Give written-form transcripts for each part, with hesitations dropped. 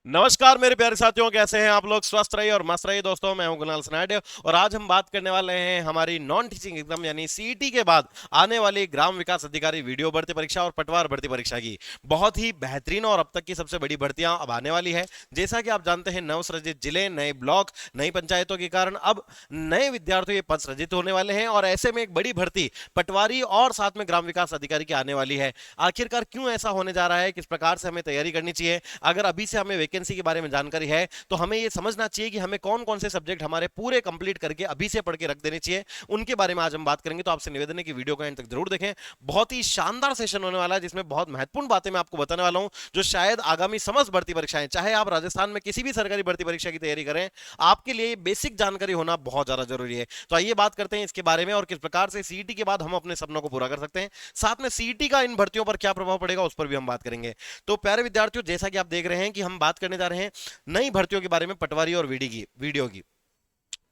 नमस्कार मेरे प्यारे साथियों, कैसे हैं आप लोग। स्वस्थ रहिए और मस्त रहिए दोस्तों। मैं हूं कुणाल सनाडे और आज हम बात करने वाले हैं हमारी नॉन टीचिंग एग्जाम यानी सीईटी के बाद आने वाली ग्राम विकास अधिकारी वीडियो भर्ती परीक्षा और पटवार भर्ती परीक्षा की बहुत ही बेहतरीन और अब तक की सबसे बड़ी भर्तियां अब आने वाली है। जैसा कि आप जानते हैं, नवसृजित जिले, नए ब्लॉक, नई पंचायतों के कारण अब नए विद्यार्थियों के पद सृजित होने वाले हैं और ऐसे में एक बड़ी भर्ती पटवारी और साथ में ग्राम विकास अधिकारी की आने वाली है। आखिरकार क्यों ऐसा होने जा रहा है, किस प्रकार से हमें तैयारी करनी चाहिए, अगर अभी से हमें वैकेंसी के बारे में जानकारी है तो हमें यह समझना चाहिए कि हमें कौन कौन से सब्जेक्ट हमारे पूरे कंप्लीट करके अभी से पढ़ के रख देने चाहिए, उनके बारे में आज हम बात करेंगे। तो आपसे निवेदन है कि वीडियो को एंड तक जरूर देखें। बहुत ही शानदार सेशन होने वाला है जिसमें बहुत महत्वपूर्ण बातें मैं आपको बताने वाला हूं जो शायद आगामी समस्त भर्ती परीक्षाएं, चाहे आप राजस्थान में किसी भी सरकारी भर्ती परीक्षा की तैयारी करें, आपके लिए बेसिक जानकारी होना बहुत ज्यादा जरूरी है। तो आइए बात करते हैं इसके बारे में और किस प्रकार से सीईटी के बाद हम अपने सपनों को पूरा कर सकते हैं। साथ में सीईटी का इन भर्तियों पर क्या प्रभाव पड़ेगा उस पर भी हम बात करेंगे। तो प्यारे विद्यार्थियों, जैसा कि आप देख रहे हैं कि हम बात करने जा रहे हैं नई भर्तियों के बारे में, पटवारी और वीडियो की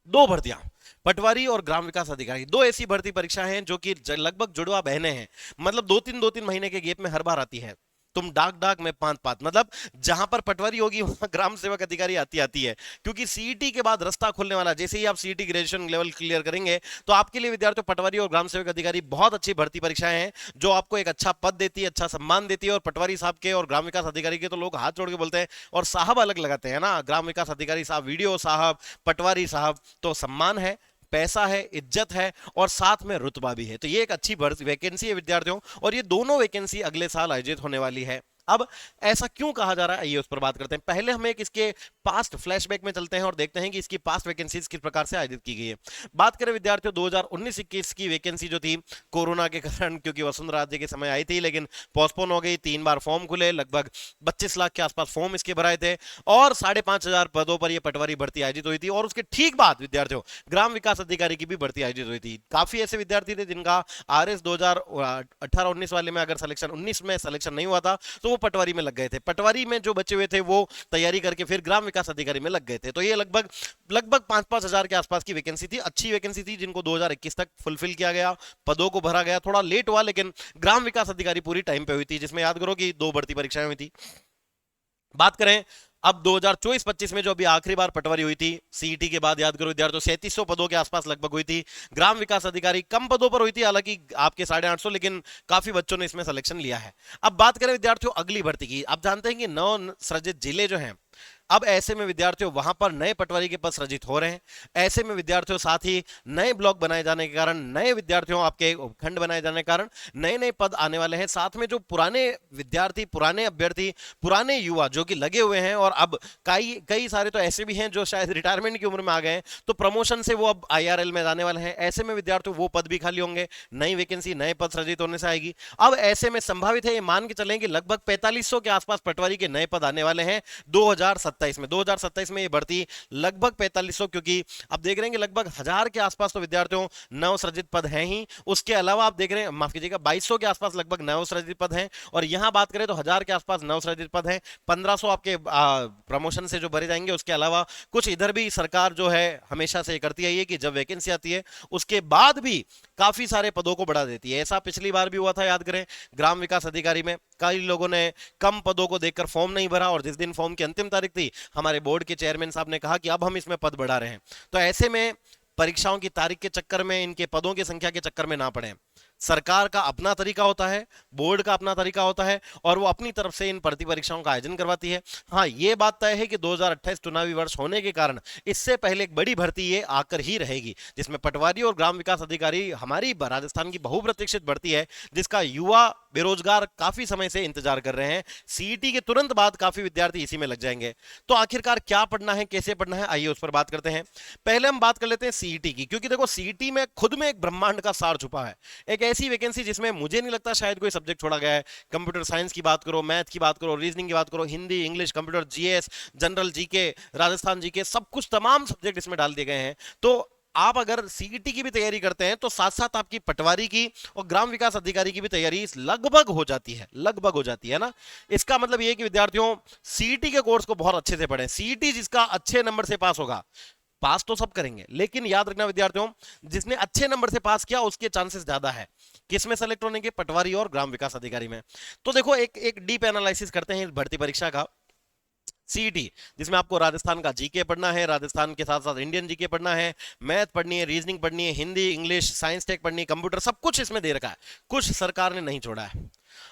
दो भर्तियां, पटवारी और ग्राम विकास अधिकारी, दो ऐसी भर्ती परीक्षा हैं जो कि लगभग जुड़वा बहने हैं। मतलब दो तीन महीने के गैप में हर बार आती है। तुम डाक डाक में पांत पात, मतलब जहां पर पटवारी होगी वहां ग्राम सेवक अधिकारी आती आती है। क्योंकि सीईटी के बाद रास्ता खुलने वाला, जैसे ही आप सीईटी ग्रेजुएशन लेवल क्लियर करेंगे तो आपके लिए विद्यार्थियों पटवारी और ग्राम सेवक अधिकारी बहुत अच्छी भर्ती परीक्षाएं हैं जो आपको एक अच्छा पद देती है, अच्छा सम्मान देती है। और पटवारी साहब के और ग्राम विकास अधिकारी के तो लोग हाथ जोड़ के बोलते हैं और साहब अलग लगाते हैं ना। ग्राम विकास अधिकारी साहब, वीडियो साहब, पटवारी साहब, तो सम्मान है, पैसा है, इज्जत है और साथ में रुतबा भी है। तो ये एक अच्छी भर्ती वैकेंसी है विद्यार्थियों, और ये दोनों वैकेंसी अगले साल आयोजित होने वाली है। अब ऐसा क्यों कहा जा रहा है, आइए उस पर बात करते हैं। पहले हम एक इसके पास्ट फ्लैशबैक में चलते हैं और देखते हैं कि इसकी पास्ट वैकेंसीज किस प्रकार से आयोजित की गई है। बात करें विद्यार्थियों 2019-21 की वैकेंसी जो थी, कोरोना के कारण, क्योंकि वसुंधरा राजे के समय आई थी लेकिन पोस्टपोन हो गई, 3 बार फॉर्म खुले, लगभग 25 लाख के आसपास फॉर्म इसके भराए थे और 5,500 पदों पर यह पटवारी भर्ती आयोजित हुई थी। और उसके ठीक बाद विद्यार्थियों ग्राम विकास अधिकारी की भी भर्ती आयोजित हुई थी। काफी ऐसे विद्यार्थी थे जिनका आरएस 2018-19 वाले में अगर सिलेक्शन 19 में सिलेक्शन नहीं हुआ था तो वो पटवारी में लग गए थे। पटवारी में जो बचे हुए थे वो तैयारी करके फिर ग्राम विकास अधिकारी में लग गए थे। तो ये लगभग लगभग 5,000 के आसपास की वैकेंसी थी, अच्छी वैकेंसी थी जिनको 2021 तक फुलफिल किया गया, पदों को भरा गया। थोड़ा लेट हुआ लेकिन ग्राम विकास अधिकारी पूरी टाइम पे हुई थी, जिसमें याद करो कि 2 भर्ती परीक्षाएं हुई थी। बात करें अब 2024-25 में जो अभी आखिरी बार पटवारी हुई थी सीईटी के बाद, याद करो विद्यार्थियों 3700 पदों के आसपास लगभग हुई थी। ग्राम विकास अधिकारी कम पदों पर हुई थी, हालांकि आपके 850, लेकिन काफी बच्चों ने इसमें सिलेक्शन लिया है। अब बात करें विद्यार्थियों अगली भर्ती की। आप जानते हैं कि नव सृजित जिले जो हैं, अब ऐसे में विद्यार्थियों वहां पर नए पटवारी के पद सृजित हो रहे हैं। ऐसे में विद्यार्थियों साथ ही नए ब्लॉक बनाए जाने के कारण, नए विद्यार्थियों आपके उपखंड बनाए जाने के कारण नए नए पद आने वाले हैं। साथ में जो पुराने विद्यार्थी, पुराने अभ्यर्थी, पुराने युवा जो कि लगे हुए हैं, और अब कई कई सारे तो ऐसे भी हैं जो शायद रिटायरमेंट की उम्र में आ गए हैं, तो प्रमोशन से वो अब आईआरएल में जाने वाले हैं। ऐसे में विद्यार्थियों वो पद भी खाली होंगे, नई वैकेंसी, नए पद सृजित होने से आएगी। अब ऐसे में संभावित है, ये मान के चलें कि लगभग 4500 के आसपास पटवारी के नए पद आने वाले हैं 2027 में ये भर्ती लगभग 4500, क्योंकि आप देख रहे हैं कि लगभग 1000 के आसपास तो विद्यार्थियों नवसृजित पद हैं ही। उसके अलावा आप देख रहे हैं, माफ कीजिएगा, 2200 के आसपास लगभग नवसृजित पद हैं, और यहां बात करें तो 1000 के आसपास नवसृजित पद हैं। 1500 आपके प्रमोशन से जो भरे जाएंगे। उसके अलावा कुछ इधर भी सरकार जो है हमेशा से करती है ये कि जब वैकेंसी आती है उसके बाद भी काफी सारे पदों को बढ़ा देती है। ऐसा पिछली बार भी हुआ था, याद करें, ग्राम विकास अधिकारी में कई लोगों ने कम पदों को देखकर फॉर्म नहीं भरा और जिस दिन फॉर्म की अंतिम तारीख थी हमारे बोर्ड के चेयरमैन साहब ने कहा कि अब हम इसमें पद बढ़ा रहे हैं। तो ऐसे में परीक्षाओं की तारीख के चक्कर में, इनके पदों की संख्या के चक्कर में ना पड़े। सरकार का अपना तरीका होता है, बोर्ड का अपना तरीका होता है, और वो अपनी तरफ से इन भर्ती परीक्षाओं का आयोजन करवाती है। हाँ, ये बात तय है कि 2028 चुनावी वर्ष होने के कारण इससे पहले एक बड़ी भर्ती ये आकर ही रहेगी, जिसमें पटवारी और ग्राम विकास अधिकारी हमारी राजस्थान की बहुप्रतीक्षित भर्ती है, जिसका युवा बेरोजगार काफी समय से इंतजार कर रहे हैं। सीईटी के तुरंत बाद काफी विद्यार्थी इसी में लग जाएंगे। तो आखिरकार क्या पढ़ना है, कैसे पढ़ना है, आइए उस पर बात करते हैं। पहले हम बात कर लेते हैं सीईटी की, क्योंकि देखो सीईटी में खुद में एक ब्रह्मांड का सार छुपा है। एक ऐसी वैकेंसी जिसमें मुझे नहीं लगता शायद कोई सब्जेक्ट छोड़ा गया है। कंप्यूटर साइंस की बात करो, मैथ की बात करो, रीजनिंग की बात करो, Hindi, English, computer, GS, general GK, Rajasthan GK, सब कुछ, तमाम सब्जेक्ट इसमें डाल दिए गए हैं। तो आप अगर सीईटी की भी तैयारी करते हैं तो साथ साथ आपकी पटवारी की और ग्राम विकास अधिकारी की भी तैयारी लगभग हो जाती है, लगभग हो जाती है ना। इसका मतलब यह कि विद्यार्थियों सीईटी के कोर्स को बहुत अच्छे से पढ़ें। सीईटी जिसका अच्छे नंबर से पास होगा, पास तो सब करेंगे, लेकिन याद रखना विद्यार्थियों, जिसने अच्छे नंबर से पास किया उसके चांसेस ज्यादा है किसमें सेलेक्ट होने के, पटवारी और ग्राम विकास अधिकारी में। तो देखो एक एक डीप एनालिसिस करते हैं इस भर्ती परीक्षा का। सीईटी, जिसमें आपको राजस्थान का जीके पढ़ना है, राजस्थान के साथ साथ इंडियन जीके पढ़ना है, मैथ पढ़नी है, रीजनिंग पढ़नी है, हिंदी, इंग्लिश, साइंस टेक पढ़नी है, कंप्यूटर, सब कुछ इसमें दे रखा है, कुछ सरकार ने नहीं छोड़ा है।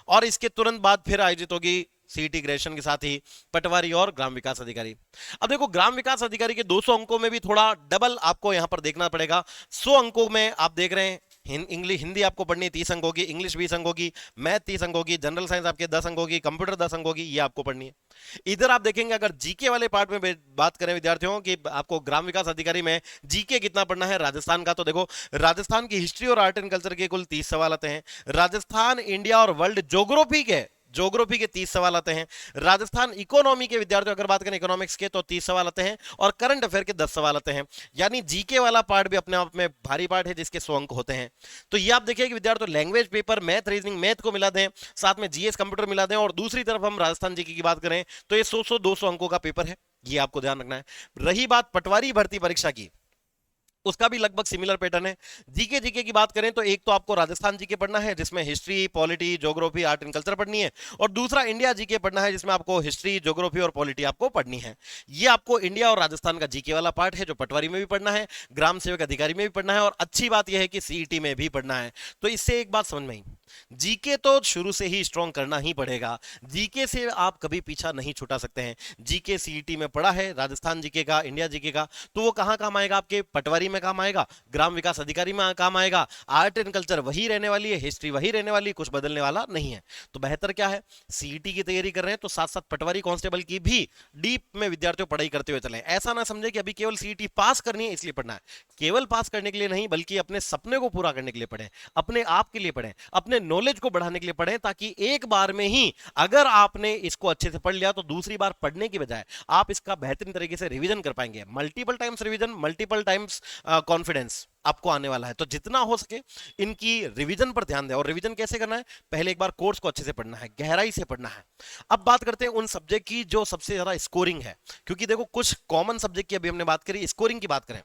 और इसके तुरंत बाद फिर आयोजित होगी सीईटी ग्रेजुएशन के साथ ही पटवारी और ग्राम विकास अधिकारी। अब देखो ग्राम विकास अधिकारी के 200 अंकों में भी थोड़ा डबल आपको यहां पर देखना पड़ेगा। 100 अंकों में आप देख रहे हैं इंग्लिश, हिंदी आपको पढ़नी 30 अंकों की, इंग्लिश 20 अंकों की, मैथ 30 अंकों की, जनरल साइंस आपके 10 अंकों की, कंप्यूटर 10 अंकों की, ये आपको पढ़नी है। इधर आप देखेंगे अगर जीके वाले पार्ट में बात करें विद्यार्थियों की, आपको ग्राम विकास अधिकारी में जीके कितना पढ़ना है राजस्थान का, तो देखो राजस्थान की हिस्ट्री और आर्ट एंड कल्चर के कुल 30 सवाल आते हैं, राजस्थान, इंडिया और वर्ल्ड ज्योग्राफी के 30 सवाल आते हैं, राजस्थान इकोनॉमी के विद्यार्थियों अगर बात करें इकोनॉमिक्स के तो 30 सवाल आते हैं, और करंट अफेयर के 10 सवाल आते हैं। यानी जीके वाला पार्ट भी अपने आप में भारी पार्ट है जिसके 100 अंक होते हैं। तो ये आप देखिए कि विद्यार्थियों language paper, math, reasoning, math को मिला दें, साथ में जीएस कंप्यूटर मिला दें, और दूसरी तरफ हम राजस्थान जीके की बात करें तो ये 100-200 अंकों का पेपर है, ये आपको ध्यान रखना है। रही बात पटवारी भर्ती परीक्षा की, उसका भी लगभग सिमिलर पैटर्न है। जीके की बात करें तो एक तो आपको राजस्थान जीके पढ़ना है जिसमें history, polity, geography, art and culture पढ़नी है, और दूसरा इंडिया जीके पढ़ना है जिसमें आपको हिस्ट्री, ज्योग्राफी और पॉलिटी आपको पढ़नी है। ये आपको इंडिया और राजस्थान का जीके वाला पार्ट है जो पटवारी में भी पढ़ना है, ग्राम सेवक अधिकारी में भी पढ़ना है, और अच्छी बात यह है कि सीईटी में भी पढ़ना है। तो इससे एक बात समझ में आई, जीके तो शुरू से ही स्ट्रॉन्ग करना ही पड़ेगा, जीके से आप कभी पीछा नहीं छुटा सकते हैं। जीके सीईटी में पढ़ा है राजस्थान जीके का, इंडिया जीके का, तो वो कहां काम आएगा, आपके पटवारी में काम आएगा, ग्राम विकास अधिकारी में काम आएगा। आर्ट एंड कल्चर वही रहने वाली है, हिस्ट्री वही रहने वाली है, कुछ बदलने वाला नहीं है। तो बेहतर क्या है, सीईटी की तैयारी कर रहे हैं तो साथ साथ पटवारी कांस्टेबल की भी डीप में विद्यार्थियों पढ़ाई करते हुए चले। ऐसा ना समझे कि अभी केवल सीईटी पास करनी है इसलिए पढ़ना है, केवल पास करने के लिए नहीं बल्कि अपने सपने को पूरा करने के लिए पढ़ें, अपने आप के लिए पढ़ें, अपने नॉलेज को बढ़ाने के लिए पढ़ें, ताकि एक बार में ही अगर आपने इसको अच्छे से पढ़ लिया तो दूसरी बार पढ़ने की बजाय आप इसका बेहतरीन तरीके से रिवीजन कर पाएंगे। Multiple times revision, multiple times confidence आपको आने वाला है। तो जितना हो सके इनकी रिवीजन पर ध्यान दें। और रिवीजन कैसे करना है, पहले एक बार कोर्स को अच्छे से पढ़ना है, गहराई से पढ़ना है। अब बात करते हैं उन सब्जेक्ट की जो सबसे ज्यादा स्कोरिंग है, क्योंकि देखो कुछ कॉमन सब्जेक्ट की अभी हमने बात करी, स्कोरिंग की बात करें,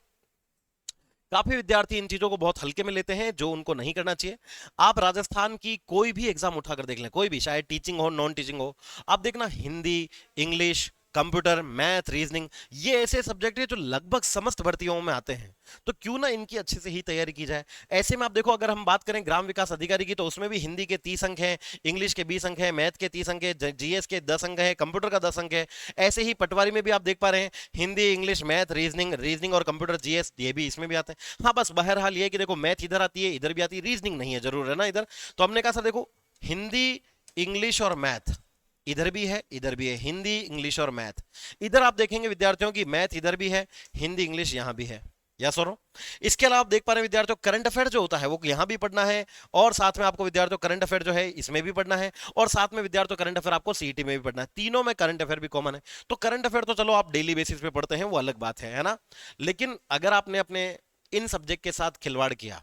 काफी विद्यार्थी इन चीजों को बहुत हल्के में लेते हैं जो उनको नहीं करना चाहिए। आप राजस्थान की कोई भी एग्जाम उठाकर देख लें, कोई भी, चाहे टीचिंग हो, नॉन टीचिंग हो, आप देखना Hindi, English, computer, math, reasoning, ये ऐसे सब्जेक्ट है जो लगभग समस्त भर्तियों में आते हैं। तो क्यों ना इनकी अच्छे से ही तैयारी की जाए। ऐसे में आप देखो अगर हम बात करें ग्राम विकास अधिकारी की तो उसमें भी हिंदी के 30 अंक हैं, इंग्लिश के 20 अंक हैं, मैथ के 30 अंक है, जीएस के 10 अंक है, कंप्यूटर का 10 अंक है। ऐसे ही पटवारी में भी आप देख पा रहे हैं हिंदी, इंग्लिश, मैथ, रीजनिंग और कंप्यूटर, जीएस, ये भी इसमें भी आते हैं। हाँ बस बहरहाल ये है कि देखो मैथ इधर आती है, इधर भी आती है, रीजनिंग नहीं है, जरूर है ना इधर। तो हमने कहा सर देखो हिंदी, इंग्लिश और मैथ इधर भी है, इधर भी है, हिंदी, इंग्लिश और मैथ। इधर आप देखेंगे विद्यार्थियों की मैथ इधर भी है, हिंदी, इंग्लिश यहां भी है, या सरो। इसके अलावा आप देख पा रहे हैं विद्यार्थियों करंट अफेयर जो होता है वो यहां भी पढ़ना है, और साथ में आपको विद्यार्थियों करंट अफेयर जो है इसमें भी पढ़ना है, और साथ में विद्यार्थियों करंट अफेयर आपको सीईटी में भी पढ़ना है। तीनों में करंट अफेयर भी कॉमन है। तो करंट अफेयर तो चलो आप डेली बेसिस पे पढ़ते हैं, वो अलग बात है ना। लेकिन अगर आपने अपने इन सब्जेक्ट के साथ खिलवाड़ किया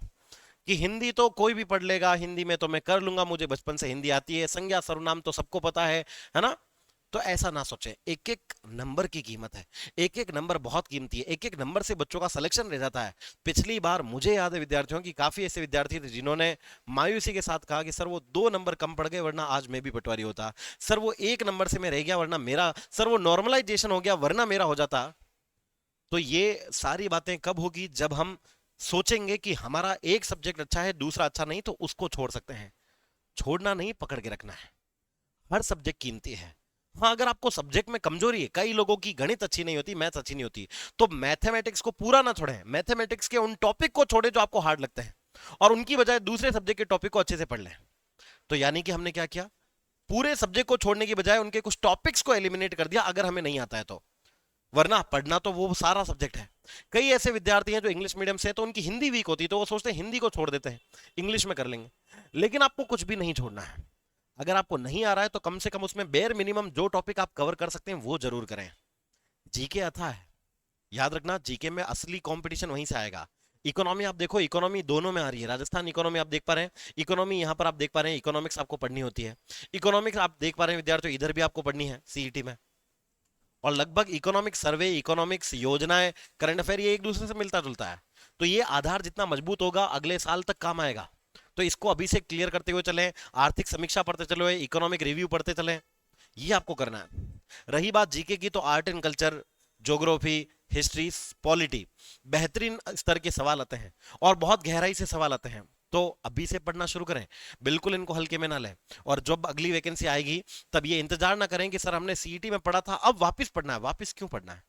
कि हिंदी तो कोई भी पढ़ लेगा, हिंदी में तो मैं कर लूंगा, मुझे बचपन से हिंदी आती है, संज्ञा सर्वनाम तो सबको पता है ना, तो ऐसा ना सोचें। एक एक नंबर की कीमत है, एक एक नंबर बहुत कीमती है, एक एक नंबर से बच्चों का सिलेक्शन रह जाता है। पिछली बार मुझे याद है विद्यार्थियों की, काफी ऐसे विद्यार्थी थे जिन्होंने मायूसी के साथ कहा कि सर वो 2 नंबर कम पड़ गए वरना आज मैं भी पटवारी होता, सर वो 1 नंबर से मैं रह गया वरना मेरा, सर वो नॉर्मलाइजेशन हो गया वरना मेरा हो जाता। तो ये सारी बातें कब होगी, जब हम सोचेंगे कि हमारा एक सब्जेक्ट अच्छा है दूसरा अच्छा नहीं, तो उसको छोड़ सकते हैं। छोड़ना नहीं, पकड़ के रखना है। हर सब्जेक्ट कीमती है। हाँ अगर आपको सब्जेक्ट में कमजोरी है, कई लोगों की गणित अच्छी नहीं होती, मैथ्स अच्छी नहीं होती, तो मैथमेटिक्स को पूरा ना छोड़ें, मैथमेटिक्स के उन टॉपिक को छोड़े जो आपको हार्ड लगते हैं, और उनकी बजाय दूसरे सब्जेक्ट के टॉपिक को अच्छे से पढ़ लें। तो यानी कि हमने क्या किया, पूरे सब्जेक्ट को छोड़ने की बजाय उनके कुछ टॉपिक्स को एलिमिनेट कर दिया अगर हमें नहीं आता है तो, वरना पढ़ना तो वो सारा सब्जेक्ट है। कई ऐसे विद्यार्थी हैं जो इंग्लिश मीडियम से, तो उनकी हिंदी वीक होती है तो वो सोचते हैं हिंदी को छोड़ देते हैं, इंग्लिश में कर लेंगे। लेकिन आपको कुछ भी नहीं छोड़ना है। अगर आपको नहीं आ रहा है तो कम से कम उसमें बेयर मिनिमम जो टॉपिक आप कवर कर सकते हैं वो जरूर करें। जीके आता है, याद रखना जीके में असली कंपटीशन वहीं से आएगा। इकोनॉमी आप देखो, इकोनॉमी दोनों में आ रही है, राजस्थान इकोनॉमी आप देख पा रहे हैं, इकोनॉमी यहां पर आप देख पा रहे हैं, इकोनॉमिक्स आपको पढ़नी होती है, इकोनॉमिक्स आप देख पा रहे हैं विद्यार्थियों इधर भी आपको पढ़नी है सीईटी में। और लगभग इकोनॉमिक सर्वे, इकोनॉमिक्स योजनाएं, करंट अफेयर ये एक दूसरे से मिलता जुलता है। तो ये आधार जितना मजबूत होगा अगले साल तक काम आएगा। तो इसको अभी से क्लियर करते हुए चलें, आर्थिक समीक्षा पढ़ते चले, इकोनॉमिक रिव्यू पढ़ते चलें, ये आपको करना है। रही बात जीके की, तो art and culture, geography, history, polity, बेहतरीन स्तर के सवाल आते हैं और बहुत गहराई से सवाल आते हैं। तो अभी से पढ़ना शुरू करें, बिल्कुल इनको हल्के में ना लें। और जब अगली वैकेंसी आएगी तब ये इंतजार ना करें कि सर हमने सीईटी में पढ़ा था अब वापस पढ़ना है। वापस क्यों पढ़ना है?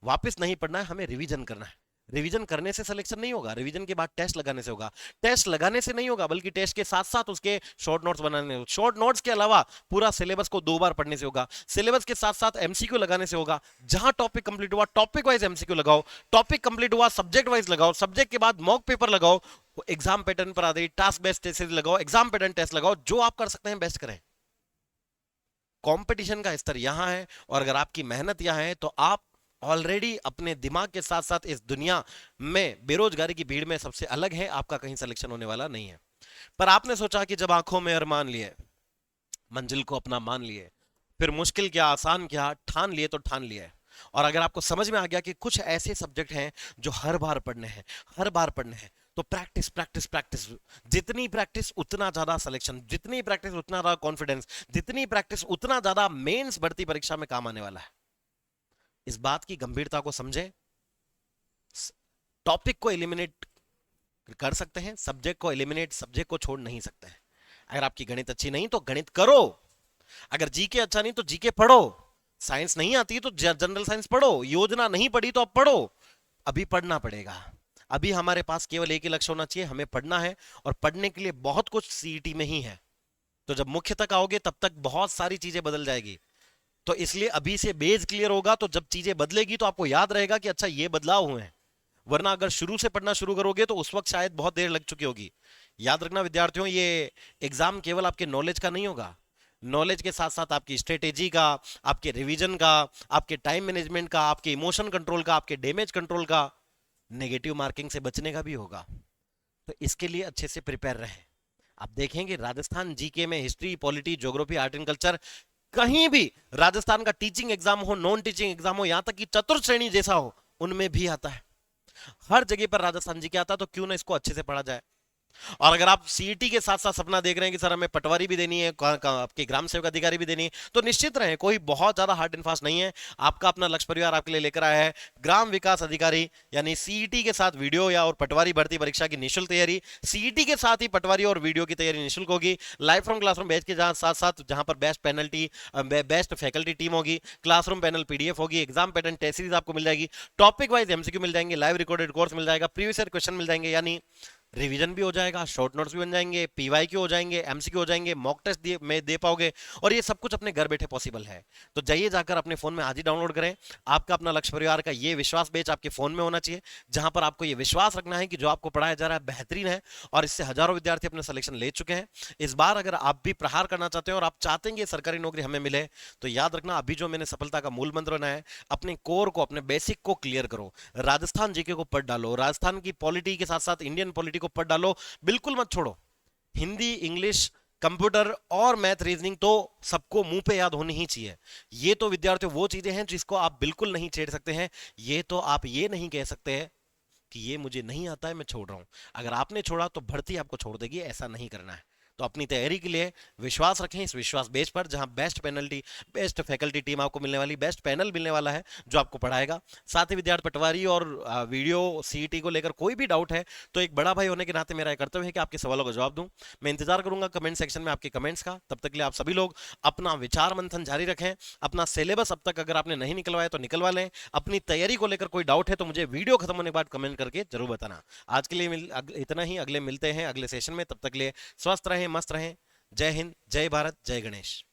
वापस नहीं पढ़ना है, हमें रिवीजन करना है। रिवीजन करने से सिलेक्शन नहीं होगा, रिवीजन के बाद टेस्ट लगाने से होगा। टेस्ट लगाने से नहीं होगा, बल्कि टेस्ट के साथ साथ उसके शॉर्ट नोट्स बनाने, शॉर्ट नोट्स के अलावा पूरा सिलेबस को 2 बार पढ़ने से होगा। सिलेबस के साथ साथ एमसीक्यू लगाने से होगा। जहां टॉपिक कंप्लीट हुआ टॉपिक वाइज एमसीक्यू लगाओ, टॉपिक कंप्लीट हुआ सब्जेक्ट वाइज लगाओ, सब्जेक्ट के बाद मॉक पेपर लगाओ, एग्जाम पैटर्न पर आधारित टास्क बेस्ड टेस्ट लगाओ, एग्जाम पैटर्न टेस्ट लगाओ। जो आप कर सकते हैं बेस्ट करें। कंपटीशन का स्तर यहां है और अगर आपकी मेहनत यहां है तो आप ऑलरेडी अपने दिमाग के साथ साथ इस दुनिया में बेरोजगारी की भीड़ में सबसे अलग है। आपका कहीं सिलेक्शन होने वाला नहीं है। पर आपने सोचा कि जब आंखों में अरमान लिए, मंजिल को अपना मान लिए, फिर मुश्किल क्या आसान क्या ठान लिए तो ठान लिए। और अगर आपको समझ में आ गया कि कुछ ऐसे सब्जेक्ट हैं जो हर बार पढ़ने हैं, हर बार पढ़ने हैं, तो प्रैक्टिस प्रैक्टिस प्रैक्टिस। जितनी प्रैक्टिस उतना ज्यादा सिलेक्शन, जितनी प्रैक्टिस उतना ज्यादा कॉन्फिडेंस, जितनी प्रैक्टिस उतना ज्यादा मेंस भर्ती परीक्षा में काम आने वाला है। इस बात की गंभीरता को समझे। टॉपिक को एलिमिनेट कर सकते हैं, सब्जेक्ट को एलिमिनेट, सब्जेक्ट को छोड़ नहीं सकते हैं। अगर आपकी गणित अच्छी नहीं तो गणित करो, अगर जीके अच्छा नहीं तो जीके पढ़ो, साइंस नहीं आती तो जनरल साइंस पढ़ो, योजना नहीं पढ़ी तो अब पढ़ो। अभी पढ़ना पड़ेगा। अभी हमारे पास केवल एक ही लक्ष्य होना चाहिए, हमें पढ़ना है और पढ़ने के लिए बहुत कुछ सीईटी में ही है। तो जब मुख्य तक आओगे तब तक बहुत सारी चीजें बदल जाएगी। तो इसलिए अभी से बेस क्लियर होगा, तो जब चीजें बदलेगी तो आपको याद रहेगा कि अच्छा ये बदलाव हुए हैं। वरना अगर शुरू से पढ़ना शुरू करोगे तो उस वक्त शायद बहुत देर लग चुकी होगी। याद रखना विद्यार्थियों, ये एग्जाम केवल आपके नॉलेज का नहीं होगा। नॉलेज के साथ साथ आपकी स्ट्रेटेजी का, आपके रिवीजन का, आपके टाइम मैनेजमेंट का, आपके इमोशन कंट्रोल का, आपके डैमेज कंट्रोल का, नेगेटिव मार्किंग से बचने का भी होगा। तो इसके लिए अच्छे से प्रिपेयर रहें। आप देखेंगे राजस्थान जीके में history, polity, geography, art and culture, कहीं भी राजस्थान का टीचिंग एग्जाम हो, नॉन टीचिंग एग्जाम हो, यहां तक कि चतुर्थ श्रेणी जैसा हो, उनमें भी आता है। हर जगह पर राजस्थान जी के आता है, तो क्यों ना इसको अच्छे से पढ़ा जाए। और अगर आप सीईटी के साथ साथ सपना देख रहे हैं कि सर हमें पटवारी भी देनी है, आपके ग्राम सेवक अधिकारी भी देनी है, तो निश्चित रहे, कोई बहुत ज्यादा हार्ड एंड फास्ट नहीं है। आपका अपना लक्ष्य परिवार आपके लिए लेकर आया है ग्राम विकास अधिकारी, यानी सीईटी के साथ वीडियो या और पटवारी भर्ती परीक्षा की निःशुल्क तैयारी। सीईटी के साथ ही पटवारी और वीडियो की तैयारी निःशुल्क होगी। लाइव फ्रॉम क्लासरूम बैच के साथ साथ जहां पर बेस्ट फैकल्टी टीम होगी, क्लासरूम पैनल पीडीएफ होगी, एग्जाम पैटर्न टेस्ट सीरीज आपको मिल जाएगी, टॉपिक वाइज एमसीक्यू मिल जाएंगे, लाइव रिकॉर्डेड कोर्स मिल जाएगा, प्रीवियस ईयर क्वेश्चन मिल जाएंगे, यानी रिवीजन भी हो जाएगा, शॉर्ट नोट्स भी बन जाएंगे, पीवाईक्यू हो जाएंगे, एमसीक्यू हो जाएंगे, मॉक टेस्ट में दे पाओगे। और ये सब कुछ अपने घर बैठे पॉसिबल है। तो जाइए जाकर अपने फोन में आज ही डाउनलोड करें। आपका अपना लक्ष्य परिवार का ये विश्वास बैच आपके फोन में होना चाहिए, जहां पर आपको ये विश्वास रखना है कि जो आपको पढ़ाया जा रहा है बेहतरीन है। और इससे हजारों विद्यार्थी अपने सिलेक्शन ले चुके हैं। इस बार अगर आप भी प्रहार करना चाहते हैं और आप चाहते हैं कि सरकारी नौकरी हमें मिले, तो याद रखना अभी जो मैंने सफलता का मूल मंत्र बनाया है, अपने कोर को, अपने बेसिक को क्लियर करो। राजस्थान जीके को पढ़ डालो, राजस्थान की पॉलिटी के साथ साथ इंडियन पॉलिटी को पढ़ डालो, बिल्कुल मत छोड़ो। हिंदी, इंग्लिश, कंप्यूटर और मैथ, रीजनिंग तो सबको मुंह पे याद होनी ही चाहिए। ये तो विद्यार्थियों वो चीजें हैं जिसको आप बिल्कुल नहीं छेड़ सकते हैं। ये तो आप ये नहीं कह सकते हैं कि ये मुझे नहीं आता है मैं छोड़ रहा हूं। अगर आपने छोड़ा तो भर्ती आपको छोड़ देगी, ऐसा नहीं करना है। तो अपनी तैयारी के लिए विश्वास रखें इस विश्वास बेस पर, जहां बेस्ट फैकल्टी टीम आपको मिलने वाली, बेस्ट पैनल मिलने वाला है जो आपको पढ़ाएगा। साथ ही विद्यार्थी पटवारी और वीडियो सीईटी को लेकर कोई भी डाउट है तो एक बड़ा भाई होने के नाते मेरा कर्तव्य है कि आपके सवालों का जवाब दूं। मैं इंतजार करूंगा कमेंट सेक्शन में आपके कमेंट्स का। तब तक के लिए आप सभी लोग अपना विचार मंथन जारी रखें। अपना सिलेबस अब तक अगर आपने नहीं निकलवाया तो निकलवा लें। अपनी तैयारी को लेकर कोई डाउट है तो मुझे वीडियो खत्म होने के बाद कमेंट करके जरूर बताना। आज के लिए इतना ही, अगले मिलते हैं अगले सेशन में। तब तक के लिए स्वस्थ रहें, मस्त रहें। जय हिंद, जय भारत, जय गणेश।